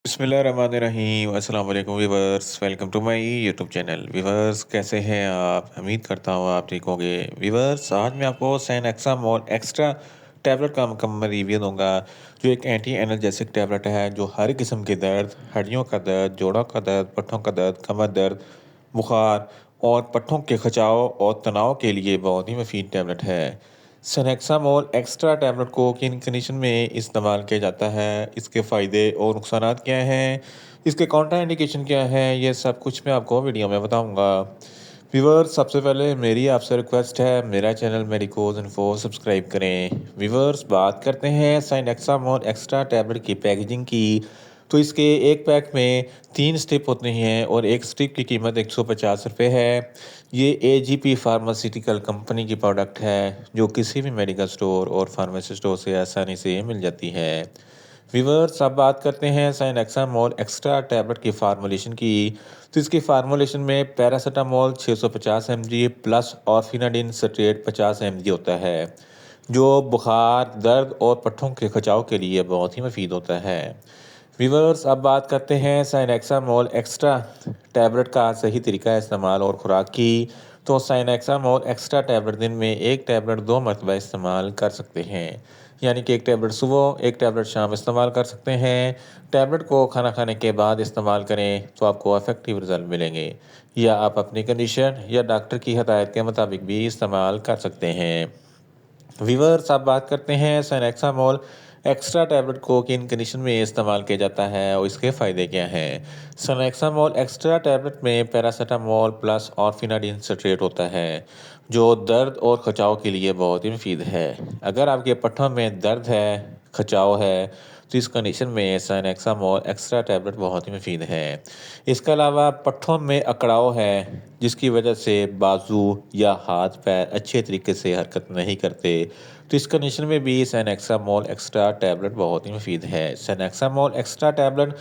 बिस्मिल्लाहिर्रहमानिर्रहीम अस्सलाम वालेकुम viewers, welcome to my YouTube channel. Viewers, कैसे हैं आप? उम्मीद करता हूँ आप ठीक होंगे। वीवर्स, आज मैं आपको सैनएक्सामोल एक्स्ट्रा टैबलेट का मुकम्मल रिव्यू दूंगा, जो एक एंटी एनर्जेसिक टैबलेट है जो हर किस्म के दर्द, हड्डियों का दर्द, जोड़ों का दर्द, पट्टों का दर्द, कमर दर्द, बुखार और पट्टों के खिंचाव और तनाव के लिए बहुत ही मुफीद टैबलेट है। सेनेक्सामोल एक्स्ट्रा टैबलेट को किन कंडीशन में इस्तेमाल किया जाता है, इसके फ़ायदे और नुकसानात क्या हैं, इसके काउंटर इंडिकेशन क्या है, ये सब कुछ मैं आपको वीडियो में बताऊंगा। व्यूअर्स, सबसे पहले मेरी आपसे रिक्वेस्ट है, मेरा चैनल मेडिकोज इन्फो सब्सक्राइब करें। व्यूअर्स, बात करते हैं सेनेक्सामोल एक्स्ट्रा टैबलेट की पैकेजिंग की। तो इसके एक पैक में 3 स्ट्रिप होते हैं और एक स्ट्रिप की कीमत 150 रुपये है। ये एजीपी फार्मास्यूटिकल कंपनी की प्रोडक्ट है, जो किसी भी मेडिकल स्टोर और फार्मेसी स्टोर से आसानी से मिल जाती है। व्यूअर्स, अब बात करते हैं साइनेक्सामोल एक्स्ट्रा टैबलेट की फार्मूलेशन की। तो इसकी फार्मूलेशन में paracetamol 650 mg plus orphenadrine citrate 50 mg होता है, जो बुखार, दर्द और पट्टों के खिंचाव के लिए बहुत ही मुफीद होता है। व्यूअर्स, अब बात करते हैं साइनेक्सामोल एक्स्ट्रा टैबलेट का सही तरीका इस्तेमाल और खुराक की। तो साइनेक्सामोल एक्स्ट्रा टैबलेट दिन में एक टैबलेट 2 मरतबा इस्तेमाल कर सकते हैं, यानी कि एक टैबलेट सुबह, एक टैबलेट शाम इस्तेमाल कर सकते हैं। टैबलेट को खाना खाने के बाद इस्तेमाल करें तो आपको इफेक्टिव रिजल्ट मिलेंगे, या आप अपनी कंडीशन या डॉक्टर की हदायत के मुताबिक भी इस्तेमाल कर सकते हैं। व्यूअर्स, अब बात करते हैं सेनेक्सामोल एक्स्ट्रा टैबलेट को किन कंडीशन में इस्तेमाल किया जाता है और इसके फ़ायदे क्या हैं। सेनेक्सामोल एक्स्ट्रा टैबलेट में पैरासीटामोल प्लस ऑर्फिनाडिन स्ट्रेट होता है, जो दर्द और खिंचाव के लिए बहुत ही मुफीद है। अगर आपके पट्टों में दर्द है, खिंचाव है, तो इस कंडीशन में सेनेक्सामोल एक्स्ट्रा टैबलेट बहुत ही मुफीद है। इसके अलावा पट्टों में अकड़ाव है, जिसकी वजह से बाजू या हाथ पैर अच्छे तरीके से हरकत नहीं करते, तो इस कंडीशन में भी सेनेक्सामोल एक्स्ट्रा टैबलेट बहुत ही मुफीद है। सेनेक्सामोल एक्स्ट्रा टैबलेट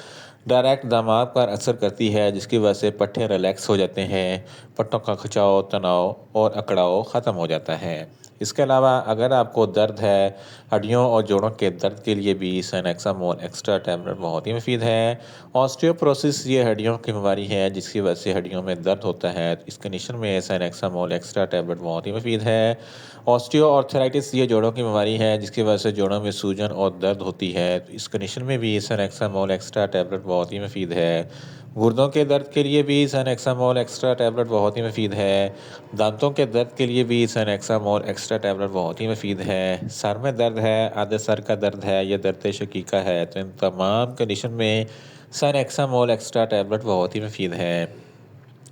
डायरेक्ट दिमाग पर असर करती है, जिसकी वजह से पट्टे रिलैक्स हो जाते हैं, पट्टों का खिंचाव, तनाव और अकड़ाव ख़त्म हो जाता है। इसके अलावा अगर आपको दर्द है, हड्डियों और जोड़ों के दर्द के लिए भी सेनेक्सामोल एक्स्ट्रा टैबलेट बहुत ही मुफीद है। ऑस्टियोपोरोसिस ये हड्डियों की बीमारी है, जिसकी वजह से हड्डियों में दर्द होता है, तो इस कंडीशन में सेनेक्सामोल एक्स्ट्रा टैबलेट बहुत ही मुफीद है। ऑस्टियो आर्थराइटिस ये जोड़ों की बीमारी है, जिसकी वजह से जोड़ों में सूजन और दर्द होती है, तो इस कंडीशन में भी सेनेक्सामोल एक्स्ट्रा टैबलेट बहुत ही मुफीद है। गुर्दों के दर्द के लिए भी सेनेक्सामोल एक्स्ट्रा टैबलेट बहुत ही मुफीद है। दांतों के दर्द के लिए भी सेनेक्सामोल एक्स्ट्रा टैबलेट बहुत ही मुफीद है। सर में दर्द है, आधे सर का दर्द है या दर्द शकीका है, तो इन तमाम कंडीशन में सेनेक्सामोल एक्स्ट्रा टैबलेट बहुत ही मुफीद है।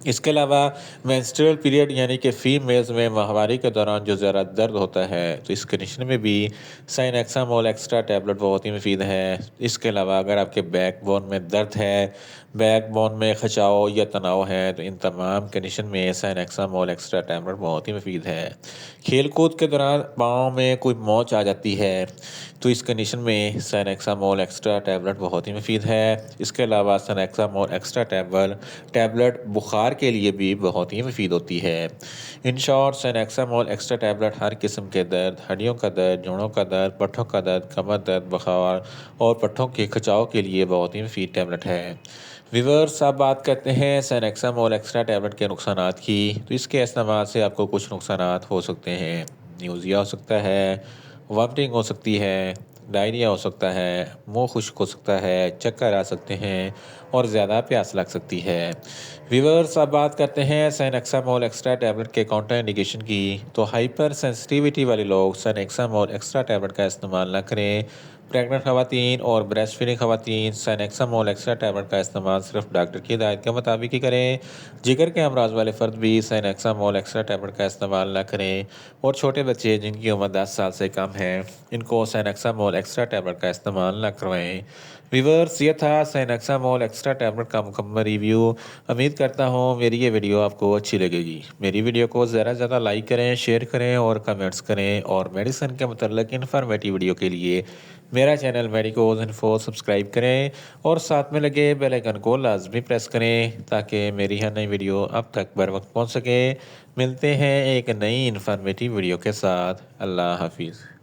इसके अलावा मेंस्ट्रुअल पीरियड यानी कि फीमेल्स में माहवारी के दौरान जो ज़रा दर्द होता है, तो इस कंडीशन में भी साइनेक्सामोल एक्स्ट्रा टैबलेट बहुत ही मुफीद है। इसके अलावा अगर आपके बैकबोन में दर्द है, बैकबोन में खिंचाव या तनाव है, तो इन तमाम कंडीशन में साइनेक्सामोल एक्स्ट्रा टैबलेट बहुत ही मुफीद है। खेल कूद के दौरान पाँव में कोई मोच आ जाती है, तो इस कंडीशन में साइनेक्सामोल एक्स्ट्रा टैबलेट बहुत ही मुफीद है। इसके अलावा साइनेक्सामोल एक्स्ट्रा टैबलेट बुखार के लिए भी बहुत ही मुफीद होती है। इन शॉर्ट, सेनेक्सामोल एक्स्ट्रा टैबलेट हर किस्म के दर्द, हड्डियों का दर्द, जोड़ों का दर्द, पट्टों का दर्द, कमर दर्द, बुखार और पट्टों के खिंचाव के लिए बहुत ही मुफीद टैबलेट है। व्यूअर्स, अब बात करते हैं सेनेक्सामोल एक्स्ट्रा टैबलेट के नुकसानात की। तो इसके इस्तेमाल से आपको कुछ नुकसानात हो सकते हैं। न्यूज़िया हो सकता है, वॉमिटिंग हो सकती है, डायरिया हो सकता है, मुंह खुश्क हो सकता है, चक्कर आ सकते हैं और ज़्यादा प्यास लग सकती है। व्यूअर्स, अब बात करते हैं सेनेक्सामोल एक्स्ट्रा टैबलेट के काउंटर इंडिकेशन की। तो हाइपर सेंसिटिविटी वाले लोग सेनेक्सामोल एक्स्ट्रा टैबलेट का इस्तेमाल न करें। प्रेग्नेंट खवातीन और ब्रेस्ट फीडिंग खवातीन सेनेक्सामोल एक्स्ट्रा टैबलेट का इस्तेमाल सिर्फ डॉक्टर की हिदायत के मुताबिक ही करें। जिगर के अमराज वाले फ़र्द भी सेनेक्सामोल एक्स्ट्रा टैबलेट का इस्तेमाल न करें, और छोटे बच्चे जिनकी उम्र 10 साल से कम है, इनको सेनेक्सामोल एक्स्ट्रा टैबलेट का इस्तेमाल न करवाएं। व्यूअर्स, ये था सेनेक्सामोल एक्स्ट्रा टैबलेट का मुकम्मल रिव्यू। उम्मीद करता हूँ मेरी ये वीडियो आपको अच्छी लगेगी। मेरी वीडियो को ज़्यादा से ज़्यादा लाइक करें, शेयर करें और कमेंट्स करें, और मेडिसिन के मतलब इन्फॉर्मेटिव वीडियो के लिए मेरा चैनल मेडिकोज इन्फो सब्सक्राइब करें और साथ में लगे बेल आइकन को लाजमी प्रेस करें, ताकि मेरी हर नई वीडियो अब तक बर वक्त पहुँच सके। मिलते हैं एक नई इन्फॉर्मेटिव वीडियो के साथ। अल्लाह हाफिज़।